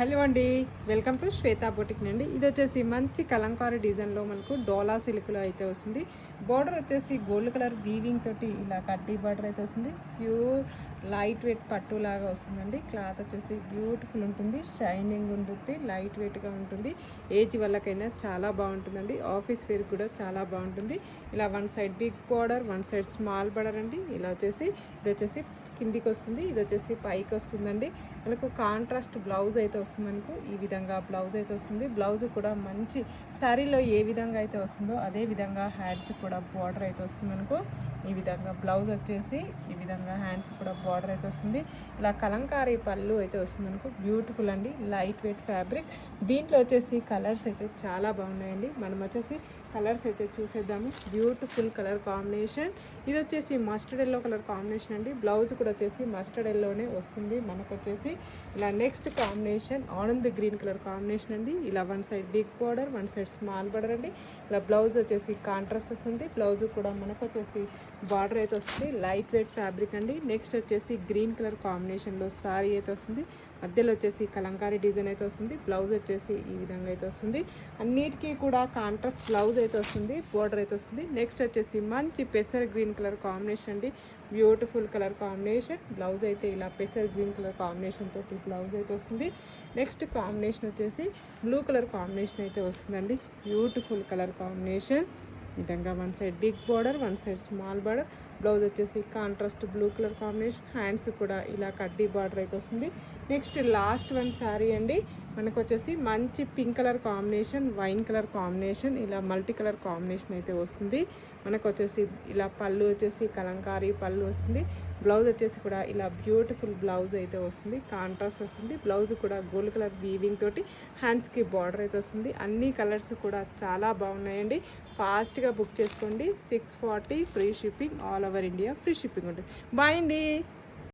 Hello అండి, welcome to Shweta boutique నుండి. ఇది వచ్చేసి మంచి కలంకారీ డిజైన్లో మనకు డోలా సిల్క్లో అయితే వస్తుంది. బార్డర్ వచ్చేసి గోల్డ్ కలర్ వీవింగ్ తోటి ఇలా కడ్డీ బార్డర్ అయితే వస్తుంది. ప్యూర్ లైట్ వెయిట్ పట్టు లాగా వస్తుందండి. క్లాత్ వచ్చేసి బ్యూటిఫుల్ ఉంటుంది, షైనింగ్ ఉంటుంది, లైట్ వెయిట్గా ఉంటుంది. ఏజ్ వాళ్ళకైనా చాలా బాగుంటుందండి. ఆఫీస్ వేర్ కూడా చాలా బాగుంటుంది. ఇలా one side big border, one side small border అండి. ఇలా వచ్చేసి ఇది వచ్చేసి కిందికి వస్తుంది, ఇది వచ్చేసి పైకి వస్తుందండి. మనకు కాంట్రాస్ట్ బ్లౌజ్ అయితే వస్తుంది. మనకు ఈ విధంగా బ్లౌజ్ అయితే వస్తుంది. బ్లౌజ్ కూడా మంచి శారీలో ఏ విధంగా అయితే వస్తుందో అదే విధంగా హ్యాండ్స్ కూడా బార్డర్ అయితే వస్తుంది. మనకు ఈ విధంగా బ్లౌజ్ వచ్చేసి ఈ విధంగా హ్యాండ్స్ కూడా బార్డర్ అయితే వస్తుంది. ఇలా కలంకారీ పళ్ళు అయితే వస్తుంది. మనకు బ్యూటిఫుల్ అండి, లైట్ వెయిట్ ఫ్యాబ్రిక్. దీంట్లో వచ్చేసి కలర్స్ అయితే చాలా బాగున్నాయండి. మనం వచ్చేసి కలర్స్ అయితే చూసేద్దాము. Beautiful colour combination. ఇది వచ్చేసి మస్టర్డ్ ఎల్లో కలర్ కాంబినేషన్ అండి. బ్లౌజ్ కూడా వచ్చేసి మస్టర్డ్ ఎల్లోనే వస్తుంది. మనకు వచ్చేసి ఇలా నెక్స్ట్ కాంబినేషన్ ఆనంద్ గ్రీన్ కలర్ కాంబినేషన్ అండి. ఇలా one side big border, one side small border అండి. ఇలా బ్లౌజ్ వచ్చేసి కాంట్రాస్ట్ వస్తుంది. బ్లౌజ్ కూడా మనకు వచ్చేసి బార్డర్ అయితే వస్తుంది. లైట్ వెయిట్ ఫ్యాబ్రిక్ అండి. నెక్స్ట్ వచ్చేసి గ్రీన్ కలర్ కాంబినేషన్లో సారీ అయితే వస్తుంది. మధ్యలో వచ్చేసి కలంకారీ డిజైన్ అయితే వస్తుంది. బ్లౌజ్ వచ్చేసి ఈ విధంగా అయితే వస్తుంది. అన్నిటికీ కూడా కాంట్రాస్ట్ బ్లౌజ్ అయితే వస్తుంది, బోర్డర్ అయితే వస్తుంది. నెక్స్ట్ వచ్చేసి మంచి పెసర్ గ్రీన్ కలర్ కాంబినేషన్ అండి. Beautiful colour combination. బ్లౌజ్ అయితే ఇలా పెసర్ గ్రీన్ కలర్ కాంబినేషన్ తోటి బ్లౌజ్ అయితే వస్తుంది. నెక్స్ట్ కాంబినేషన్ వచ్చేసి బ్లూ కలర్ కాంబినేషన్ అయితే వస్తుందండి. Beautiful colour combination. విధంగా one side big border, one side small border. Blouse వచ్చేసి contrast blue colour combination. Hands కూడా ఇలా కడ్డీ బార్డర్ అయితే వస్తుంది. నెక్స్ట్ లాస్ట్ వన్ శారీ అండి. మనకు వచ్చేసి మంచి pink colour combination, wine colour combination, ఇలా మల్టీ కలర్ కాంబినేషన్ అయితే వస్తుంది. మనకు వచ్చేసి ఇలా పళ్ళు వచ్చేసి కలంకారీ పళ్ళు వస్తుంది. బ్లౌజ్ వచ్చేసి కూడా ఇలా బ్యూటిఫుల్ బ్లౌజ్ అయితే వస్తుంది, కాంట్రాస్ట్ వస్తుంది. బ్లౌజ్ కూడా గోల్డ్ కలర్ వీవింగ్ తోటి హ్యాండ్స్కి బార్డర్ అయితే వస్తుంది. అన్ని కలర్స్ కూడా చాలా బాగున్నాయండి. ఫాస్ట్గా బుక్ చేసుకోండి. 640 free shipping, all over India free shipping ఉంటుంది. బాయ్ అండి.